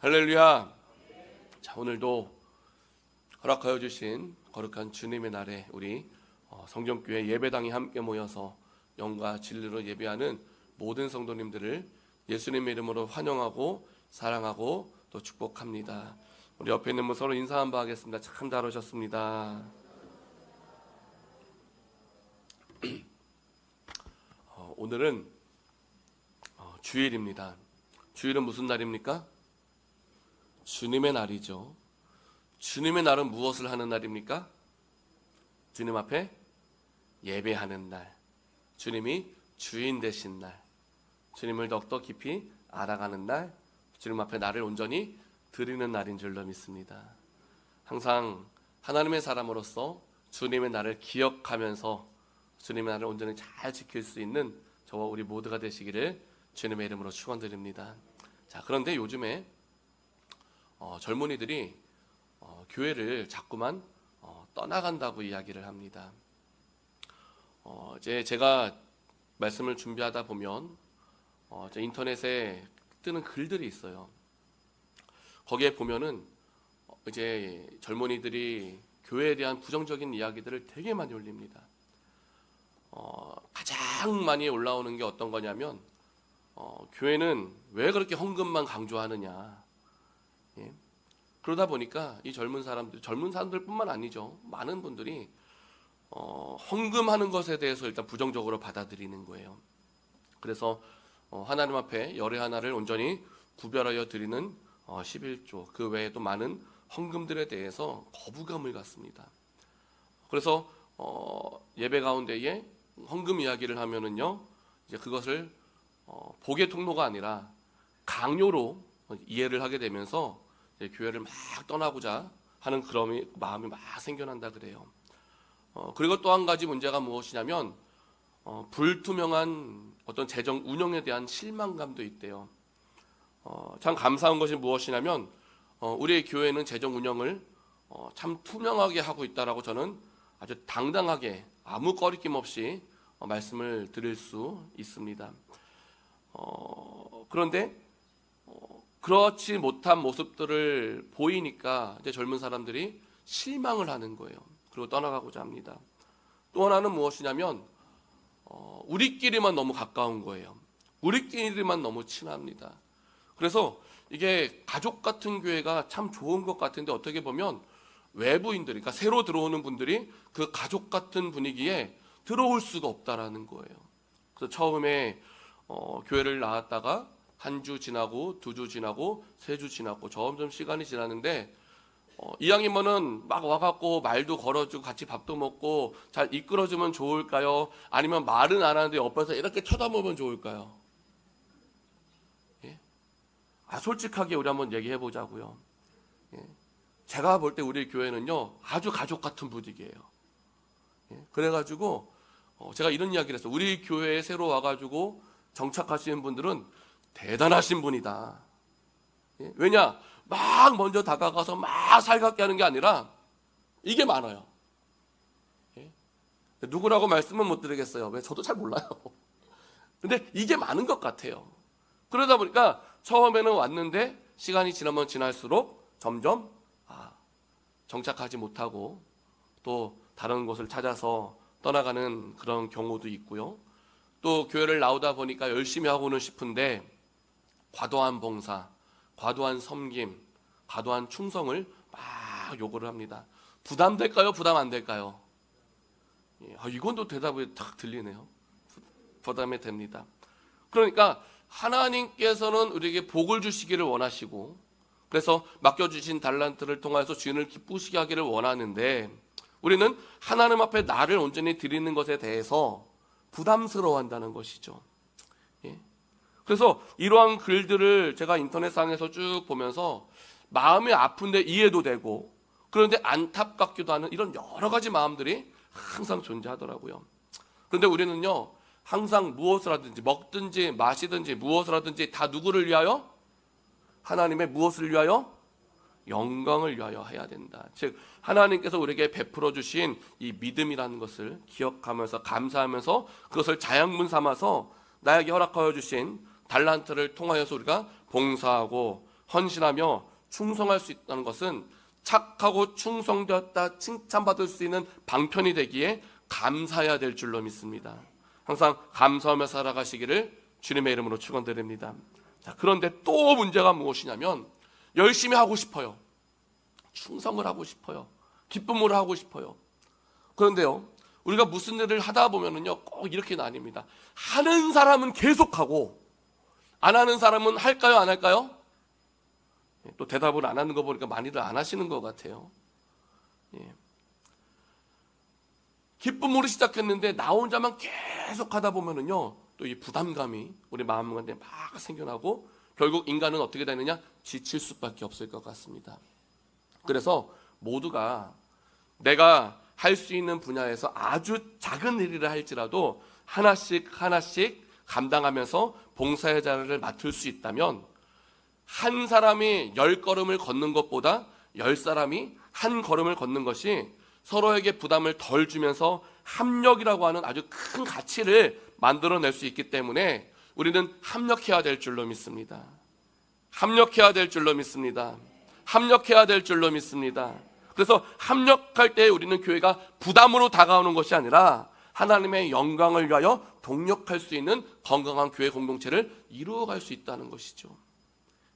할렐루야. 자, 오늘도 허락하여 주신 거룩한 주님의 날에 우리 성경교회 예배당이 함께 모여서 영과 진리로 예배하는 모든 성도님들을 예수님의 이름으로 환영하고 사랑하고 또 축복합니다. 우리 옆에 있는 분 서로 인사 한번 하겠습니다. 참 잘 오셨습니다. 오늘은 주일입니다. 주일은 무슨 날입니까? 주님의 날이죠. 주님의 날은 무엇을 하는 날입니까? 주님 앞에 예배하는 날, 주님이 주인 되신 날, 주님을 더욱더 깊이 알아가는 날, 주님 앞에 나를 온전히 드리는 날인 줄로 믿습니다. 항상 하나님의 사람으로서 주님의 날을 기억하면서 주님의 날을 온전히 잘 지킬 수 있는 저와 우리 모두가 되시기를 주님의 이름으로 축원드립니다. 자, 그런데 요즘에 젊은이들이 교회를 자꾸만 떠나간다고 이야기를 합니다. 이제 제가 말씀을 준비하다 보면 인터넷에 뜨는 글들이 있어요. 거기에 보면은 이제 젊은이들이 교회에 대한 부정적인 이야기들을 되게 많이 올립니다. 가장 많이 올라오는 게 어떤 거냐면 교회는 왜 그렇게 헌금만 강조하느냐. 예? 그러다 보니까 이 젊은 사람들뿐만 아니죠. 많은 분들이 헌금하는 것에 대해서 일단 부정적으로 받아들이는 거예요. 그래서 하나님 앞에 열의 하나를 온전히 구별하여 드리는 11조 그 외에도 많은 헌금들에 대해서 거부감을 갖습니다. 그래서 예배 가운데에 헌금 이야기를 하면은요, 이제 그것을 복의 통로가 아니라 강요로 이해를 하게 되면서 이제 교회를 막 떠나고자 하는 그런 마음이 막 생겨난다 그래요. 그리고 또 한 가지 문제가 무엇이냐면 불투명한 어떤 재정 운영에 대한 실망감도 있대요. 참 감사한 것이 무엇이냐면 우리 교회는 재정 운영을 참 투명하게 하고 있다라고 저는 아주 당당하게 아무 꺼리낌 없이 말씀을 드릴 수 있습니다. 그런데 그렇지 못한 모습들을 보이니까 이제 젊은 사람들이 실망을 하는 거예요. 그리고 떠나가고자 합니다. 또 하나는 무엇이냐면 우리끼리만 너무 가까운 거예요. 우리끼리만 너무 친합니다. 그래서 이게 가족 같은 교회가 참 좋은 것 같은데 어떻게 보면 외부인들이, 그러니까 새로 들어오는 분들이 그 가족 같은 분위기에 들어올 수가 없다라는 거예요. 그래서 처음에 교회를 나왔다가 한 주 지나고 두 주 지나고 세 주 지나고 점점 시간이 지나는데 이왕이면은 막 와갖고 말도 걸어주고 같이 밥도 먹고 잘 이끌어주면 좋을까요? 아니면 말은 안 하는데 옆에서 이렇게 쳐다보면 좋을까요? 예? 솔직하게 우리 한번 얘기해 보자고요. 예? 제가 볼 때 우리 교회는요 아주 가족 같은 분위기예요. 예? 그래가지고 제가 이런 이야기를 했어요. 우리 교회에 새로 와가지고 정착하시는 분들은 대단하신 분이다. 예? 왜냐? 막 먼저 다가가서 막 살갑게 하는 게 아니라 이게 많아요. 예? 누구라고 말씀은 못 드리겠어요. 왜? 저도 잘 몰라요. 근데 이게 많은 것 같아요. 그러다 보니까 처음에는 왔는데 시간이 지나면 지날수록 점점 정착하지 못하고 또 다른 곳을 찾아서 떠나가는 그런 경우도 있고요. 또 교회를 나오다 보니까 열심히 하고는 싶은데 과도한 봉사, 과도한 섬김, 과도한 충성을 막 요구를 합니다. 부담될까요? 부담 안 될까요? 예, 이건 또 대답이 딱 들리네요. 부담이 됩니다. 그러니까 하나님께서는 우리에게 복을 주시기를 원하시고 그래서 맡겨주신 달란트를 통해서 주인을 기쁘시게 하기를 원하는데 우리는 하나님 앞에 나를 온전히 드리는 것에 대해서 부담스러워한다는 것이죠. 예? 그래서 이러한 글들을 제가 인터넷상에서 쭉 보면서 마음이 아픈데 이해도 되고 그런데 안타깝기도 하는 이런 여러 가지 마음들이 항상 존재하더라고요. 그런데 우리는요 항상 무엇을 하든지 먹든지 마시든지 무엇을 하든지 다 누구를 위하여? 하나님의 무엇을 위하여? 영광을 위하여 해야 된다. 즉 하나님께서 우리에게 베풀어 주신 이 믿음이라는 것을 기억하면서 감사하면서 그것을 자양분 삼아서 나에게 허락하여 주신 달란트를 통하여서 우리가 봉사하고 헌신하며 충성할 수 있다는 것은 착하고 충성되었다 칭찬받을 수 있는 방편이 되기에 감사해야 될 줄로 믿습니다. 항상 감사하며 살아가시기를 주님의 이름으로 축원드립니다. 자, 그런데 또 문제가 무엇이냐면 열심히 하고 싶어요. 충성을 하고 싶어요. 기쁨을 하고 싶어요. 그런데요, 우리가 무슨 일을 하다 보면은요, 꼭 이렇게 나뉩니다. 하는 사람은 계속하고 안 하는 사람은 할까요, 안 할까요? 또 대답을 안 하는 거 보니까 많이들 안 하시는 것 같아요. 예. 기쁨으로 시작했는데 나 혼자만 계속 하다 보면은요, 또 이 부담감이 우리 마음 가운데 막 생겨나고 결국 인간은 어떻게 되느냐? 지칠 수밖에 없을 것 같습니다. 그래서 모두가 내가 할 수 있는 분야에서 아주 작은 일이라 할지라도 하나씩 감당하면서 봉사의 자리를 맡을 수 있다면 한 사람이 10걸음을 걷는 것보다 10사람이 한 걸음을 걷는 것이 서로에게 부담을 덜 주면서 합력이라고 하는 아주 큰 가치를 만들어낼 수 있기 때문에 우리는 합력해야 될 줄로 믿습니다. 합력해야 될 줄로 믿습니다. 합력해야 될 줄로 믿습니다. 그래서 합력할 때 우리는 교회가 부담으로 다가오는 것이 아니라 하나님의 영광을 위하여 동력할 수 있는 건강한 교회 공동체를 이루어갈 수 있다는 것이죠.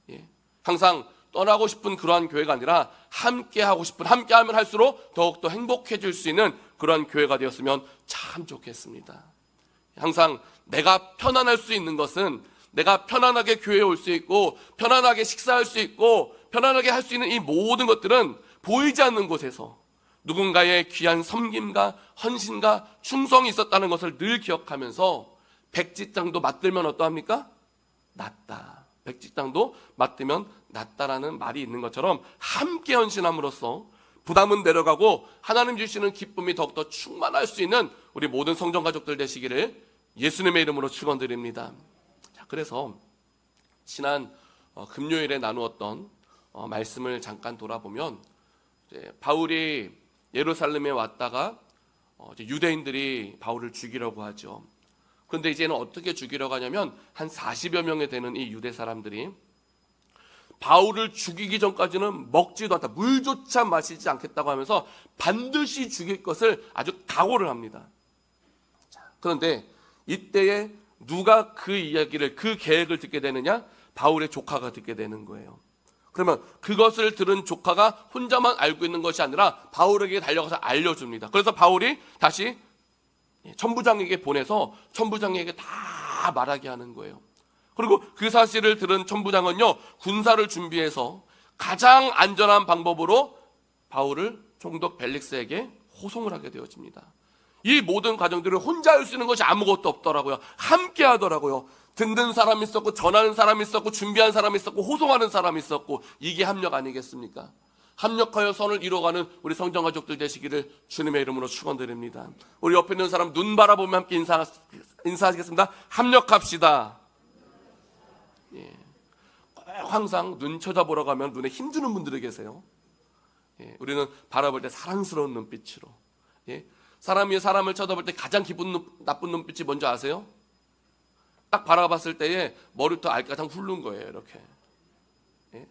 예. 항상 떠나고 싶은 그러한 교회가 아니라 함께하고 싶은, 함께하면 할수록 더욱더 행복해질 수 있는 그러한 교회가 되었으면 참 좋겠습니다. 항상 내가 편안할 수 있는 것은 내가 편안하게 교회에 올 수 있고 편안하게 식사할 수 있고 편안하게 할 수 있는 이 모든 것들은 보이지 않는 곳에서 누군가의 귀한 섬김과 헌신과 충성이 있었다는 것을 늘 기억하면서 백지장도 맞들면 어떠합니까? 낫다. 백지장도 맞들면 낫다라는 말이 있는 것처럼 함께 헌신함으로써 부담은 내려가고 하나님 주시는 기쁨이 더욱더 충만할 수 있는 우리 모든 성전 가족들 되시기를 예수님의 이름으로 축원드립니다. 자, 그래서 지난 금요일에 나누었던 말씀을 잠깐 돌아보면 바울이 예루살렘에 왔다가 유대인들이 바울을 죽이려고 하죠. 그런데 이제는 어떻게 죽이려고 하냐면 한 40여 명에 되는 이 유대 사람들이 바울을 죽이기 전까지는 먹지도 않다, 물조차 마시지 않겠다고 하면서 반드시 죽일 것을 아주 각오를 합니다. 그런데 이때에 누가 그 이야기를, 그 계획을 듣게 되느냐? 바울의 조카가 듣게 되는 거예요. 그러면 그것을 들은 조카가 혼자만 알고 있는 것이 아니라 바울에게 달려가서 알려줍니다. 그래서 바울이 다시 천부장에게 보내서 천부장에게 다 말하게 하는 거예요. 그리고 그 사실을 들은 천부장은요, 군사를 준비해서 가장 안전한 방법으로 바울을 총독 벨릭스에게 호송을 하게 되어집니다. 이 모든 과정들을 혼자 할 수 있는 것이 아무것도 없더라고요. 함께 하더라고요. 듣는 사람이 있었고, 전하는 사람이 있었고, 준비한 사람이 있었고, 호송하는 사람이 있었고, 이게 합력 아니겠습니까? 합력하여 선을 이루어가는 우리 성전 가족들 되시기를 주님의 이름으로 축원드립니다. 우리 옆에 있는 사람 눈 바라보며 함께 인사하시겠습니다. 합력합시다. 예. 꼭 항상 눈 쳐다보러 가면 눈에 힘주는 분들이 계세요. 예. 우리는 바라볼 때 사랑스러운 눈빛으로. 예. 사람이 사람을 쳐다볼 때 가장 기분 나쁜 눈빛이 뭔지 아세요? 딱 바라봤을 때에 머리부터 알까장 훑는 거예요, 이렇게. 예?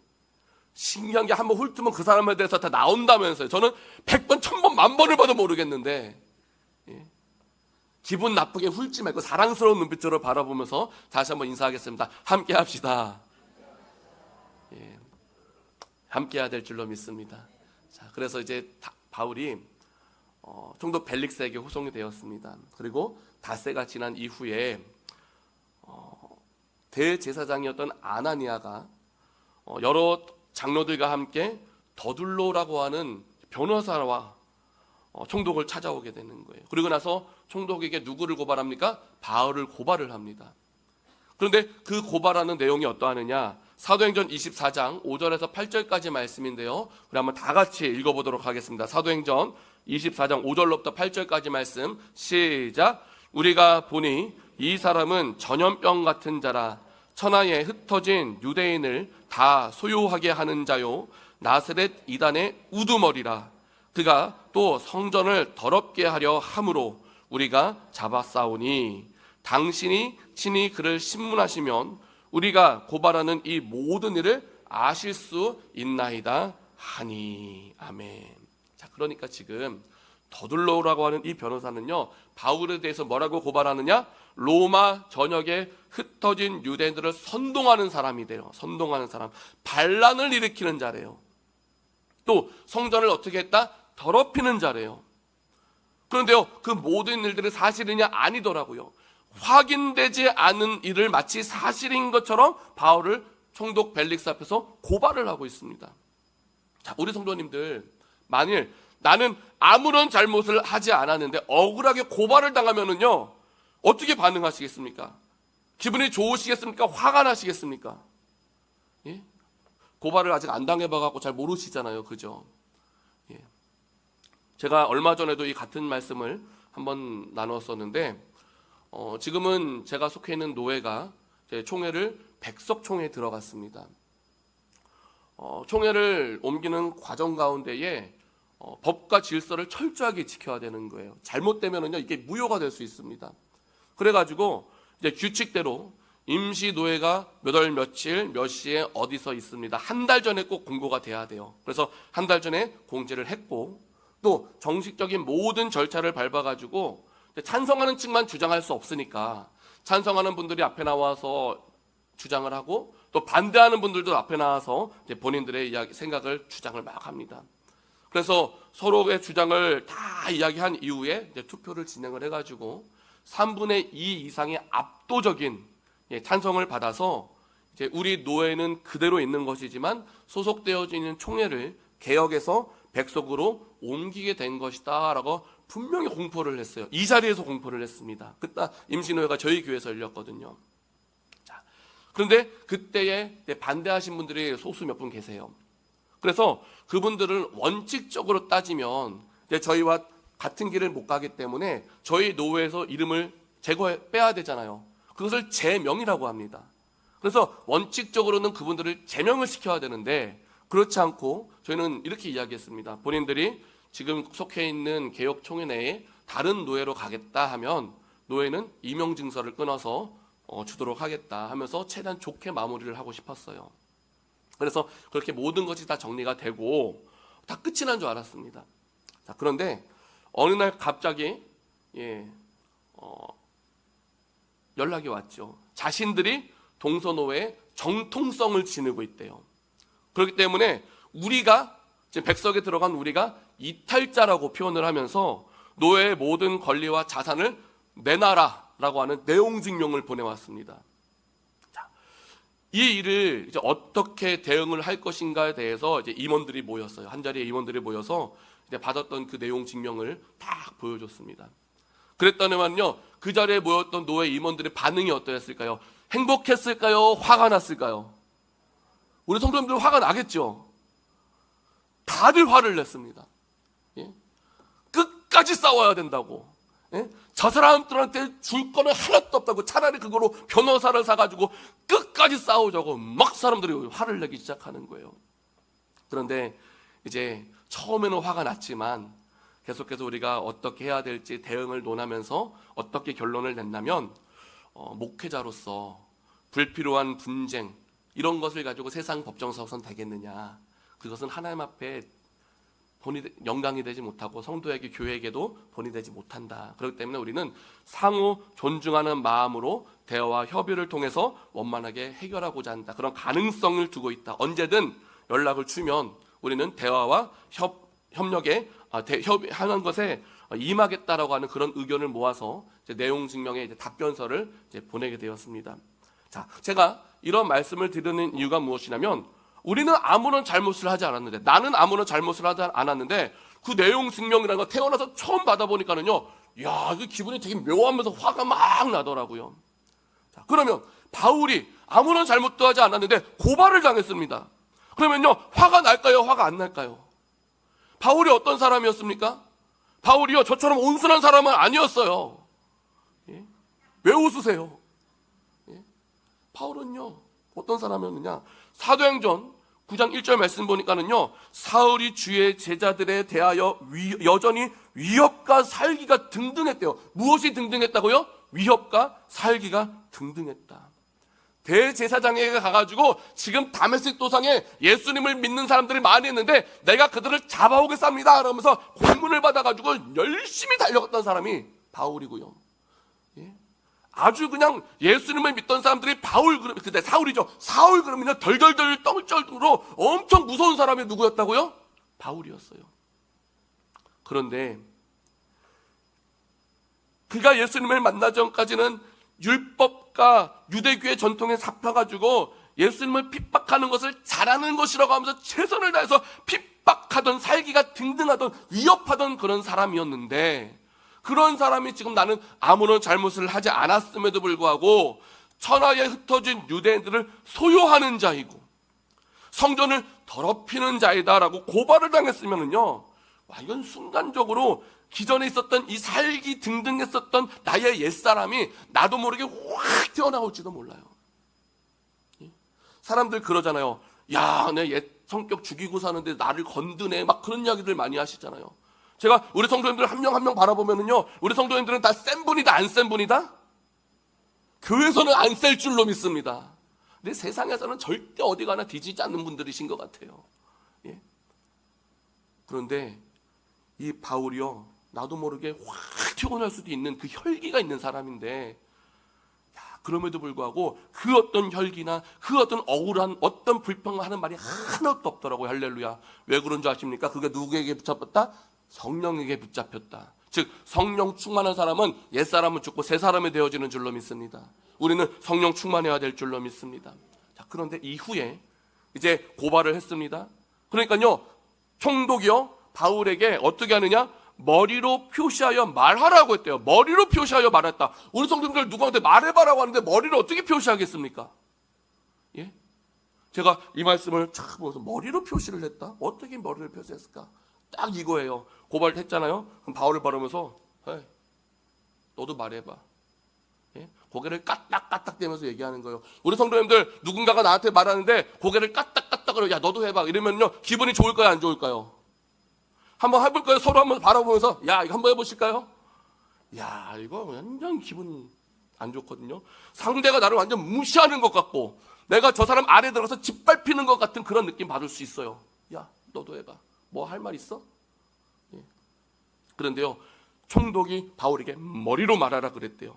신기한 게 한번 훑으면 그 사람에 대해서 다 나온다면서요. 저는 100번, 1000번, 10,000번을 봐도 모르겠는데, 예? 기분 나쁘게 훑지 말고 사랑스러운 눈빛으로 바라보면서 다시 한번 인사하겠습니다. 함께 합시다. 예. 함께 해야 될 줄로 믿습니다. 자, 그래서 이제 바울이 총독 벨릭스에게 호송이 되었습니다. 그리고 닷새가 지난 이후에 대제사장이었던 아나니아가 여러 장로들과 함께 더둘로라고 하는 변호사와 총독을 찾아오게 되는 거예요. 그리고 나서 총독에게 누구를 고발합니까? 바울을 고발을 합니다. 그런데 그 고발하는 내용이 어떠하느냐? 사도행전 24장 5절에서 8절까지 말씀인데요. 우리 한번 다 같이 읽어보도록 하겠습니다. 사도행전 24장 5절로부터 8절까지 말씀 시작. 우리가 보니 이 사람은 전염병 같은 자라 천하에 흩어진 유대인을 다 소유하게 하는 자요 나사렛 이단의 우두머리라. 그가 또 성전을 더럽게 하려 함으로 우리가 잡아싸우니 당신이 친히 그를 신문하시면 우리가 고발하는 이 모든 일을 아실 수 있나이다 하니. 아멘. 자, 그러니까 지금 더둘로라고 하는 이 변호사는요, 바울에 대해서 뭐라고 고발하느냐? 로마 전역에 흩어진 유대인들을 선동하는 사람이 돼요. 선동하는 사람, 반란을 일으키는 자래요. 또 성전을 어떻게 했다? 더럽히는 자래요. 그런데요, 그 모든 일들이 사실이냐? 아니더라고요. 확인되지 않은 일을 마치 사실인 것처럼 바울을 총독 벨릭스 앞에서 고발을 하고 있습니다. 자, 우리 성도님들, 만일 나는 아무런 잘못을 하지 않았는데 억울하게 고발을 당하면은요, 어떻게 반응하시겠습니까? 기분이 좋으시겠습니까? 화가 나시겠습니까? 예? 고발을 아직 안 당해봐갖고 잘 모르시잖아요, 그죠? 예. 제가 얼마 전에도 이 같은 말씀을 한번 나눴었는데, 지금은 제가 속해 있는 노회가 제 총회를 백석총회에 들어갔습니다. 총회를 옮기는 과정 가운데에 법과 질서를 철저하게 지켜야 되는 거예요. 잘못되면은요, 이게 무효가 될 수 있습니다. 그래가지고 이제 규칙대로 임시 노회가 몇 월 며칠 몇 시에 어디서 있습니다. 한 달 전에 꼭 공고가 돼야 돼요. 그래서 한 달 전에 공지를 했고, 또 정식적인 모든 절차를 밟아가지고 찬성하는 측만 주장할 수 없으니까 찬성하는 분들이 앞에 나와서 주장을 하고, 또 반대하는 분들도 앞에 나와서 이제 본인들의 생각을 주장을 막 합니다. 그래서 서로의 주장을 다 이야기한 이후에 이제 투표를 진행을 해가지고 3분의 2 이상의 압도적인 찬성을 받아서 이제 우리 노회는 그대로 있는 것이지만 소속되어져 있는 총회를 개혁해서 백석으로 옮기게 된 것이다 라고 분명히 공포를 했어요. 이 자리에서 공포를 했습니다. 그때 임시노회가 저희 교회에서 열렸거든요. 자, 그런데 그때에 반대하신 분들이 소수 몇 분 계세요. 그래서 그분들은 원칙적으로 따지면 이제 저희와 같은 길을 못 가기 때문에 저희 노회에서 이름을 빼야 되잖아요. 그것을 제명이라고 합니다. 그래서 원칙적으로는 그분들을 제명을 시켜야 되는데, 그렇지 않고 저희는 이렇게 이야기했습니다. 본인들이 지금 속해 있는 개혁총회 내에 다른 노회로 가겠다 하면 노회는 임명증서를 끊어서 주도록 하겠다 하면서 최대한 좋게 마무리를 하고 싶었어요. 그래서 그렇게 모든 것이 다 정리가 되고 다 끝이 난 줄 알았습니다. 자, 그런데 어느 날 갑자기 연락이 왔죠. 자신들이 동서노회의 정통성을 지니고 있대요. 그렇기 때문에 우리가 지금 백석에 들어간 우리가 이탈자라고 표현을 하면서 노회의 모든 권리와 자산을 내놔라라고 하는 내용 증명을 보내왔습니다. 자, 이 일을 이제 어떻게 대응을 할 것인가에 대해서 이제 임원들이 모였어요. 한 자리에 임원들이 모여서 이제 받았던 그 내용 증명을 딱 보여줬습니다. 그랬더니만요, 그 자리에 모였던 노회 임원들의 반응이 어떠했을까요? 행복했을까요? 화가 났을까요? 우리 성도님들 화가 나겠죠? 다들 화를 냈습니다. 예? 끝까지 싸워야 된다고. 예? 저 사람들한테 줄 거는 하나도 없다고, 차라리 그거로 변호사를 사가지고 끝까지 싸우자고 막 사람들이 화를 내기 시작하는 거예요. 그런데 이제 처음에는 화가 났지만 계속해서 우리가 어떻게 해야 될지 대응을 논하면서 어떻게 결론을 냈냐면, 목회자로서 불필요한 분쟁 이런 것을 가지고 세상 법정 서선 되겠느냐, 그것은 하나님 앞에 영광이 되지 못하고 성도에게, 교회에게도 본이 되지 못한다. 그렇기 때문에 우리는 상호 존중하는 마음으로 대화와 협의를 통해서 원만하게 해결하고자 한다. 그런 가능성을 두고 있다. 언제든 연락을 주면 우리는 대화와 협력에 협의하는 것에 임하겠다라고 하는 그런 의견을 모아서 이제 내용 증명의 이제 답변서를 이제 보내게 되었습니다. 자, 제가 이런 말씀을 드리는 이유가 무엇이냐면, 우리는 아무런 잘못을 하지 않았는데, 나는 아무런 잘못을 하지 않았는데 그 내용 증명이라는 거 태어나서 처음 받아보니까는요, 야, 그 기분이 되게 묘하면서 화가 막 나더라고요. 자, 그러면 바울이 아무런 잘못도 하지 않았는데 고발을 당했습니다. 그러면요, 화가 날까요? 화가 안 날까요? 바울이 어떤 사람이었습니까? 바울이요, 저처럼 온순한 사람은 아니었어요. 예? 왜 웃으세요? 예? 바울은요, 어떤 사람이었느냐? 사도행전 9장 1절 말씀 보니까는요, 사울이 주의 제자들에 대하여 여전히 위협과 살기가 등등했대요. 무엇이 등등했다고요? 위협과 살기가 등등했다. 대제사장에게 가가지고 지금 다메섹 도상에 예수님을 믿는 사람들이 많이 있는데 내가 그들을 잡아오겠습니다 그러면서 고문을 받아가지고 열심히 달려갔던 사람이 바울이고요. 예? 아주 그냥 예수님을 믿던 사람들이 그때 사울이죠. 사울 그러면 덜덜덜 떨 정도로 엄청 무서운 사람이 누구였다고요? 바울이었어요. 그런데 그가 예수님을 만나기 전까지는 율법과 유대교의 전통에 잡혀가지고 예수님을 핍박하는 것을 잘하는 것이라고 하면서 최선을 다해서 핍박하던, 살기가 등등하던, 위협하던 그런 사람이었는데, 그런 사람이 지금 나는 아무런 잘못을 하지 않았음에도 불구하고 천하에 흩어진 유대인들을 소요하는 자이고 성전을 더럽히는 자이다라고 고발을 당했으면은요, 와, 이건 순간적으로 기존에 있었던 이 살기 등등했었던 나의 옛사람이 나도 모르게 확 튀어나올지도 몰라요. 사람들 그러잖아요. 야, 내 옛 성격 죽이고 사는데 나를 건드네, 막 그런 이야기들 많이 하시잖아요. 제가 우리 성도님들 한 명 한 명 바라보면은요, 우리 성도님들은 다 센 분이다, 안 센 분이다? 교회에서는 안 셀 줄로 믿습니다. 근데 세상에서는 절대 어디 가나 뒤지지 않는 분들이신 것 같아요. 예? 그런데 이 바울이요, 나도 모르게 확 튀어나올 수도 있는 그 혈기가 있는 사람인데, 그럼에도 불구하고 그 어떤 혈기나 그 어떤 억울한 어떤 불평하는 말이 하나도 없더라고요. 할렐루야. 왜 그런 줄 아십니까? 그게 누구에게 붙잡혔다? 성령에게 붙잡혔다. 즉 성령 충만한 사람은 옛사람은 죽고 새사람이 되어지는 줄로 믿습니다. 우리는 성령 충만해야 될 줄로 믿습니다. 자, 그런데 이후에 이제 고발을 했습니다. 그러니까요, 총독이요 바울에게 어떻게 하느냐? 머리로 표시하여 말하라고 했대요. 머리로 표시하여 말했다. 우리 성도님들 누구한테 말해봐라고 하는데 머리를 어떻게 표시하겠습니까? 예? 제가 이 말씀을 쫙 보면서 머리로 표시를 했다? 어떻게 머리를 표시했을까? 딱 이거예요. 고발을 했잖아요. 그럼 바울을 바라면서 너도 말해봐. 예? 고개를 까딱까딱 대면서 얘기하는 거예요. 우리 성도님들 누군가가 나한테 말하는데 고개를 까딱까딱 야 너도 해봐 이러면요 기분이 좋을까요, 안 좋을까요? 한번 해볼까요? 서로 한번 바라보면서 야 이거 한번 해보실까요? 야 이거 완전 기분이 안 좋거든요. 상대가 나를 완전 무시하는 것 같고 내가 저 사람 아래 들어가서 짓밟히는 것 같은 그런 느낌 받을 수 있어요. 야 너도 해봐. 뭐 할 말 있어? 예. 그런데요 총독이 바울에게 머리로 말하라 그랬대요.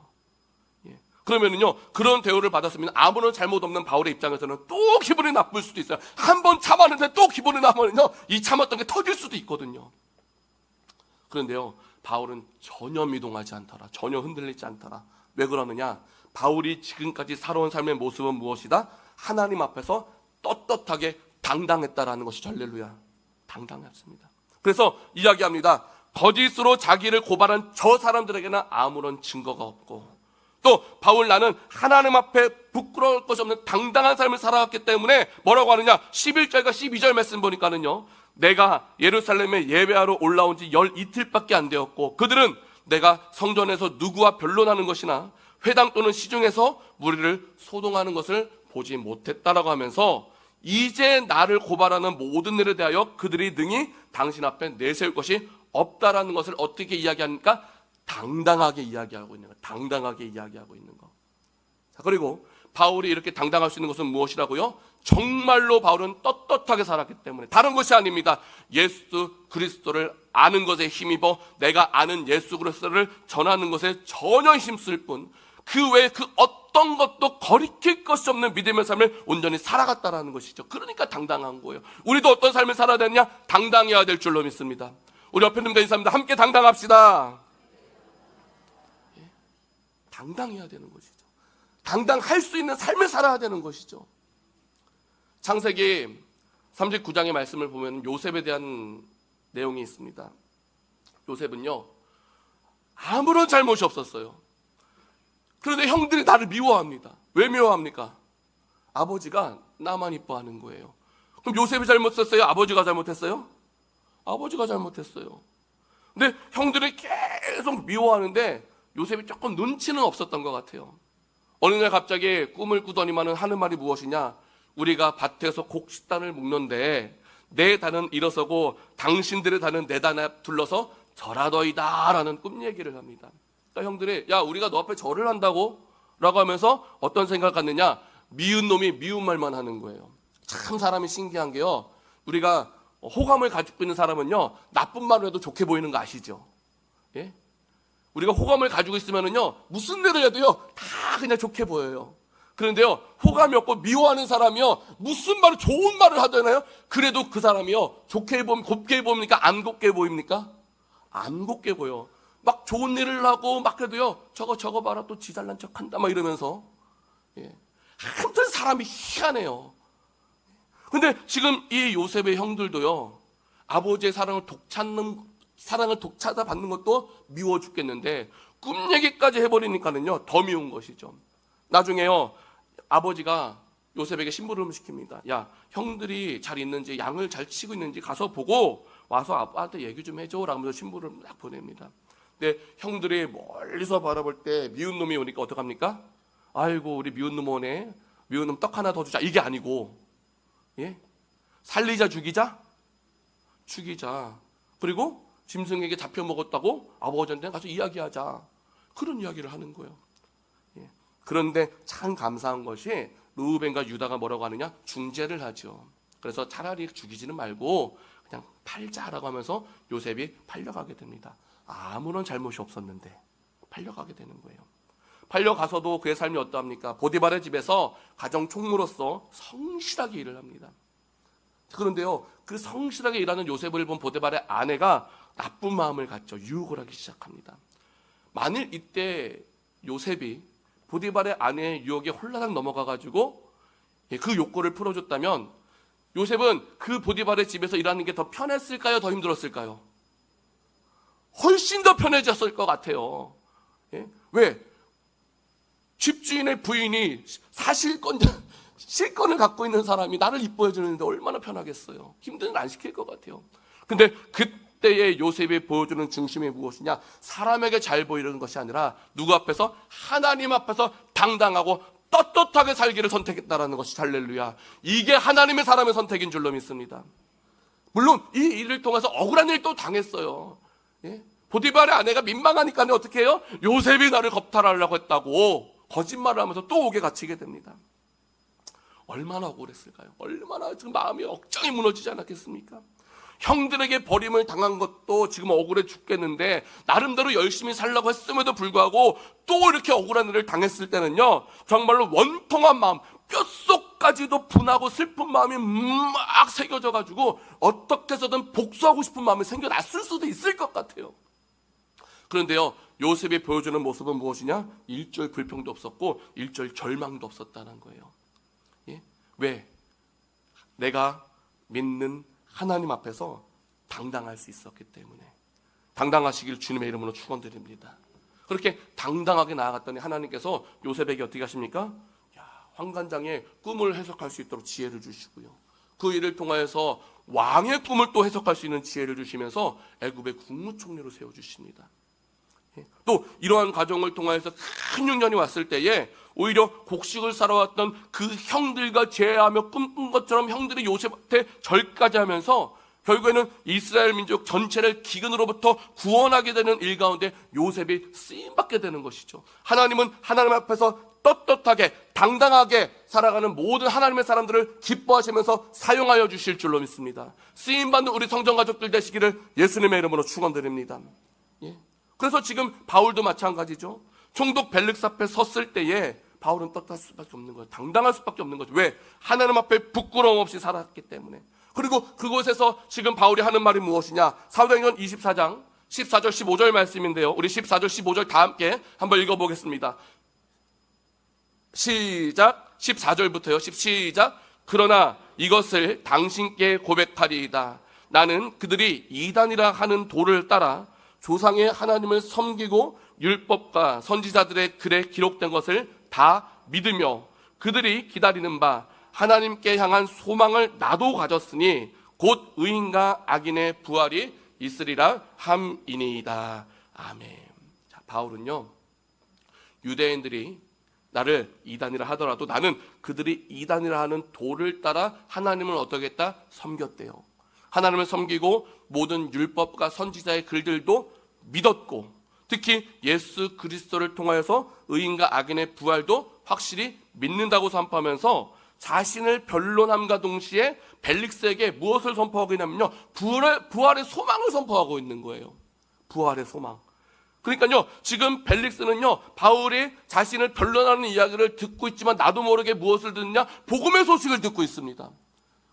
예. 그러면은요 그런 대우를 받았으면 아무런 잘못 없는 바울의 입장에서는 또 기분이 나쁠 수도 있어요. 한 번 참았는데 또 기분이 나면요 이 참았던 게 터질 수도 있거든요. 그런데요 바울은 전혀 미동하지 않더라. 전혀 흔들리지 않더라. 왜 그러느냐? 바울이 지금까지 살아온 삶의 모습은 무엇이다? 하나님 앞에서 떳떳하게 당당했다라는 것이 할렐루야. 당당했습니다. 그래서 이야기합니다. 거짓으로 자기를 고발한 저 사람들에게는 아무런 증거가 없고 또 바울 나는 하나님 앞에 부끄러울 것이 없는 당당한 삶을 살아왔기 때문에 뭐라고 하느냐? 11절과 12절 말씀 보니까는요 내가 예루살렘에 예배하러 올라온 지 열 이틀밖에 안 되었고 그들은 내가 성전에서 누구와 변론하는 것이나 회당 또는 시중에서 무리를 소동하는 것을 보지 못했다라고 하면서 이제 나를 고발하는 모든 일에 대하여 그들이 능히 당신 앞에 내세울 것이 없다라는 것을 어떻게 이야기합니까? 당당하게 이야기하고 있는 거. 당당하게 이야기하고 있는 거. 자, 그리고 바울이 이렇게 당당할 수 있는 것은 무엇이라고요? 정말로 바울은 떳떳하게 살았기 때문에 다른 것이 아닙니다. 예수 그리스도를 아는 것에 힘입어 내가 아는 예수 그리스도를 전하는 것에 전혀 힘쓸 뿐 그 외에 그 어떤 것도 거리낄 것이 없는 믿음의 삶을 온전히 살아갔다라는 것이죠. 그러니까 당당한 거예요. 우리도 어떤 삶을 살아야 되느냐? 당당해야 될 줄로 믿습니다. 우리 옆에 있는 인사입니다. 함께 당당합시다. 예? 당당해야 되는 것이죠. 당당할 수 있는 삶을 살아야 되는 것이죠. 창세기 39장의 말씀을 보면 요셉에 대한 내용이 있습니다. 요셉은요 아무런 잘못이 없었어요. 그런데 형들이 나를 미워합니다. 왜 미워합니까? 아버지가 나만 이뻐하는 거예요. 그럼 요셉이 잘못했어요? 아버지가 잘못했어요? 아버지가 잘못했어요. 근데 형들이 계속 미워하는데 요셉이 조금 눈치는 없었던 것 같아요. 어느 날 갑자기 꿈을 꾸더니만은 하는 말이 무엇이냐? 우리가 밭에서 곡식단을 묶는데 내 단은 일어서고 당신들의 단은 내 단에 둘러서 절하더이다 라는 꿈 얘기를 합니다. 그러니까 형들이 야 우리가 너 앞에 절을 한다고? 라고 하면서 어떤 생각을 갖느냐? 미운 놈이 미운 말만 하는 거예요. 참 사람이 신기한 게요, 우리가 호감을 가지고 있는 사람은요, 나쁜 말을 해도 좋게 보이는 거 아시죠? 예? 우리가 호감을 가지고 있으면은요, 무슨 일을 해도요, 다 그냥 좋게 보여요. 그런데요, 호감이 없고 미워하는 사람이요, 무슨 말을, 좋은 말을 하잖아요. 그래도 그 사람이요, 좋게 보면, 곱게 보입니까? 안 곱게 보입니까? 안 곱게 보여. 막 좋은 일을 하고 막 해도요, 저거 봐라, 또 지 잘난 척 한다, 막 이러면서. 예. 아무튼 사람이 희한해요. 근데 지금 이 요셉의 형들도요, 아버지의 사랑을 독차다 받는 것도 미워 죽겠는데, 꿈 얘기까지 해버리니까는요, 더 미운 것이죠. 나중에요, 아버지가 요셉에게 심부름을 시킵니다. 야, 형들이 잘 있는지, 양을 잘 치고 있는지 가서 보고 와서 아빠한테 얘기 좀 해줘 라면서 심부름을 딱 보냅니다. 근데 형들이 멀리서 바라볼 때 미운 놈이 오니까 어떡합니까? 아이고, 우리 미운 놈 오네, 미운 놈 떡 하나 더 주자, 이게 아니고, 예? 살리자, 죽이자? 죽이자. 그리고 짐승에게 잡혀 먹었다고 아버지한테 가서 이야기하자. 그런 이야기를 하는 거예요. 예. 그런데 참 감사한 것이 르우벤과 유다가 뭐라고 하느냐? 중재를 하죠. 그래서 차라리 죽이지는 말고 그냥 팔자라고 하면서 요셉이 팔려가게 됩니다. 아무런 잘못이 없었는데 팔려가게 되는 거예요. 팔려가서도 그의 삶이 어떠합니까? 보디발의 집에서 가정 총무로서 성실하게 일을 합니다. 그런데요, 그 성실하게 일하는 요셉을 본 보디발의 아내가 나쁜 마음을 갖죠. 유혹을 하기 시작합니다. 만일 이때 요셉이 보디발의 아내의 유혹에 홀라당 넘어가가지고 그 욕구를 풀어줬다면 요셉은 그 보디발의 집에서 일하는 게 더 편했을까요? 더 힘들었을까요? 훨씬 더 편해졌을 것 같아요. 예? 왜? 집주인의 부인이 실권을 갖고 있는 사람이 나를 이뻐해 주는데 얼마나 편하겠어요. 힘든 일 안 시킬 것 같아요. 근데 그때의 요셉이 보여주는 중심이 무엇이냐? 사람에게 잘 보이는 것이 아니라 누구 앞에서? 하나님 앞에서 당당하고 떳떳하게 살기를 선택했다라는 것이 할렐루야. 이게 하나님의 사람의 선택인 줄로 믿습니다. 물론 이 일을 통해서 억울한 일도 당했어요. 예? 보디발의 아내가 민망하니까 어떻게 해요? 요셉이 나를 겁탈하려고 했다고 거짓말을 하면서 또 옥에 갇히게 됩니다. 얼마나 억울했을까요? 얼마나 지금 마음이 억장이 무너지지 않았겠습니까? 형들에게 버림을 당한 것도 지금 억울해 죽겠는데 나름대로 열심히 살려고 했음에도 불구하고 또 이렇게 억울한 일을 당했을 때는요, 정말로 원통한 마음, 뼛속까지도 분하고 슬픈 마음이 막 새겨져가지고 어떻게 해서든 복수하고 싶은 마음이 생겨났을 수도 있을 것 같아요. 그런데요, 요셉이 보여주는 모습은 무엇이냐? 일절 불평도 없었고 일절 절망도 없었다는 거예요. 예? 왜? 내가 믿는 하나님 앞에서 당당할 수 있었기 때문에. 당당하시길 주님의 이름으로 축원드립니다. 그렇게 당당하게 나아갔더니 하나님께서 요셉에게 어떻게 하십니까? 환관장의 꿈을 해석할 수 있도록 지혜를 주시고요, 그 일을 통하여서 왕의 꿈을 또 해석할 수 있는 지혜를 주시면서 애굽의 국무총리로 세워주십니다. 또 이러한 과정을 통하여서 큰 흉년이 왔을 때에 오히려 곡식을 살아왔던 그 형들과 제하며 꿈꾼 것처럼 형들이 요셉한테 절까지 하면서 결국에는 이스라엘 민족 전체를 기근으로부터 구원하게 되는 일 가운데 요셉이 쓰임받게 되는 것이죠. 하나님은 하나님 앞에서 떳떳하게 당당하게 살아가는 모든 하나님의 사람들을 기뻐하시면서 사용하여 주실 줄로 믿습니다. 쓰임받는 우리 성전가족들 되시기를 예수님의 이름으로 축원드립니다. 예. 그래서 지금 바울도 마찬가지죠. 총독 벨릭스 앞에 섰을 때에 바울은 떳떳할 수밖에 없는 거예요. 당당할 수밖에 없는 거죠. 왜? 하나님 앞에 부끄러움 없이 살았기 때문에. 그리고 그곳에서 지금 바울이 하는 말이 무엇이냐? 사도행전 24장 14절 15절 말씀인데요, 우리 14절 15절 다 함께 한번 읽어보겠습니다. 시작. 14절부터요. 시작. 그러나 이것을 당신께 고백하리이다. 나는 그들이 이단이라 하는 도를 따라 조상의 하나님을 섬기고 율법과 선지자들의 글에 기록된 것을 다 믿으며 그들이 기다리는 바 하나님께 향한 소망을 나도 가졌으니 곧 의인과 악인의 부활이 있으리라 함이니이다. 아멘. 자, 바울은요, 유대인들이 나를 이단이라 하더라도 나는 그들이 이단이라 하는 도를 따라 하나님을 어떻게 했다? 섬겼대요. 하나님을 섬기고 모든 율법과 선지자의 글들도 믿었고 특히 예수 그리스도를 통하여서 의인과 악인의 부활도 확실히 믿는다고 선포하면서 자신을 변론함과 동시에 벨릭스에게 무엇을 선포하고 있냐면요, 부활의 소망을 선포하고 있는 거예요. 부활의 소망. 그러니까요, 지금 벨릭스는요, 바울이 자신을 변론하는 이야기를 듣고 있지만 나도 모르게 무엇을 듣느냐? 복음의 소식을 듣고 있습니다.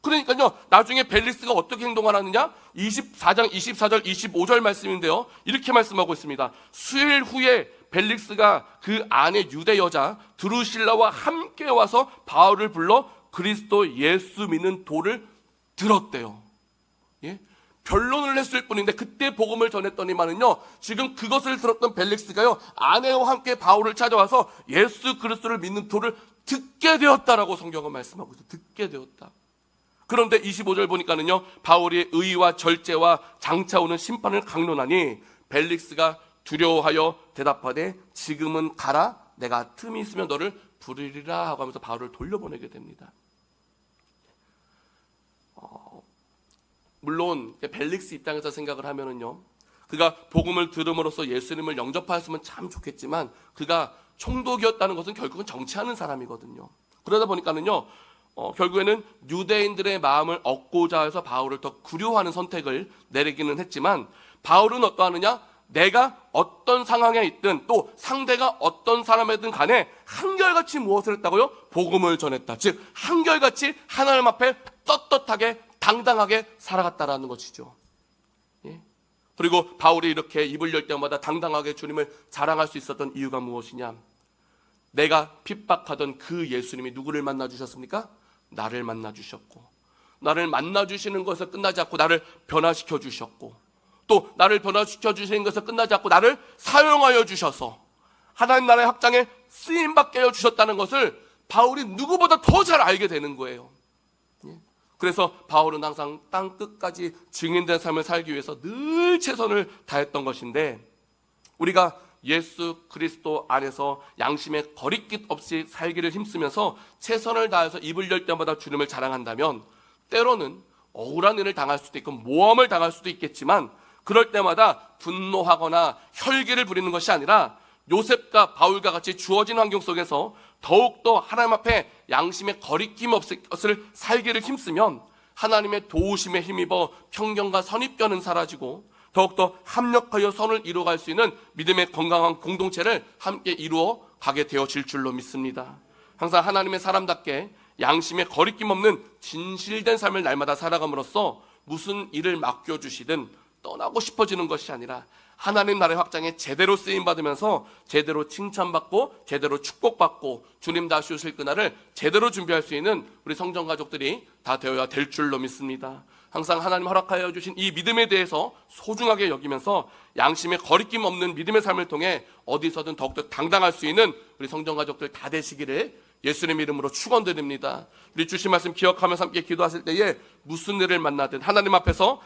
그러니까요, 나중에 벨릭스가 어떻게 행동하느냐? 24장 24절 25절 말씀인데요, 이렇게 말씀하고 있습니다. 수일 후에 벨릭스가 그 아내 유대 여자 드루실라와 함께 와서 바울을 불러 그리스도 예수 믿는 도를 들었대요. 예? 변론을 했을 뿐인데 그때 복음을 전했더니만은요, 지금 그것을 들었던 벨릭스가요, 아내와 함께 바울을 찾아와서 예수 그리스도를 믿는 도를 듣게 되었다라고 성경은 말씀하고 있어요. 듣게 되었다. 그런데 25절 보니까는요, 바울이 의와 절제와 장차 오는 심판을 강론하니 벨릭스가 두려워하여 대답하되 지금은 가라, 내가 틈이 있으면 너를 부르리라 하고 하면서 바울을 돌려보내게 됩니다. 물론 벨릭스 입장에서 생각을 하면은요, 그가 복음을 들음으로써 예수님을 영접하였으면 참 좋겠지만 그가 총독이었다는 것은 결국은 정치하는 사람이거든요. 그러다 보니까는요, 결국에는 유대인들의 마음을 얻고자 해서 바울을 더 구려하는 선택을 내리기는 했지만, 바울은 어떠하느냐? 내가 어떤 상황에 있든 또 상대가 어떤 사람이든 간에 한결같이 무엇을 했다고요? 복음을 전했다. 즉 한결같이 하나님 앞에 떳떳하게 당당하게 살아갔다라는 것이죠. 예? 그리고 바울이 이렇게 입을 열 때마다 당당하게 주님을 자랑할 수 있었던 이유가 무엇이냐? 내가 핍박하던 그 예수님이 누구를 만나 주셨습니까? 나를 만나 주셨고, 나를 만나 주시는 것에서 끝나지 않고 나를 변화시켜 주셨고, 또 나를 변화시켜 주시는 것에서 끝나지 않고 나를 사용하여 주셔서 하나님 나라의 확장에 쓰임받게 해 주셨다는 것을 바울이 누구보다 더 잘 알게 되는 거예요. 그래서 바울은 항상 땅 끝까지 증인된 삶을 살기 위해서 늘 최선을 다했던 것인데, 우리가 예수 그리스도 안에서 양심의 거리낌 없이 살기를 힘쓰면서 최선을 다해서 입을 열 때마다 주님을 자랑한다면 때로는 억울한 일을 당할 수도 있고 모함을 당할 수도 있겠지만, 그럴 때마다 분노하거나 혈기를 부리는 것이 아니라 요셉과 바울과 같이 주어진 환경 속에서 더욱더 하나님 앞에 양심의 거리낌 없을 것을 살기를 힘쓰면 하나님의 도우심에 힘입어 편견과 선입견은 사라지고 더욱더 합력하여 선을 이루어갈 수 있는 믿음의 건강한 공동체를 함께 이루어 가게 되어질 줄로 믿습니다. 항상 하나님의 사람답게 양심의 거리낌 없는 진실된 삶을 날마다 살아감으로써 무슨 일을 맡겨주시든 떠나고 싶어지는 것이 아니라 하나님 나라의 확장에 제대로 쓰임받으면서 제대로 칭찬받고 제대로 축복받고 주님 다시 오실 그날을 제대로 준비할 수 있는 우리 성전 가족들이 다 되어야 될 줄로 믿습니다. 항상 하나님 허락하여 주신 이 믿음에 대해서 소중하게 여기면서 양심의 거리낌 없는 믿음의 삶을 통해 어디서든 더욱더 당당할 수 있는 우리 성전 가족들 다 되시기를 예수님 이름으로 축원드립니다. 우리 주신 말씀 기억하면서 함께 기도하실 때에 무슨 일을 만나든 하나님 앞에서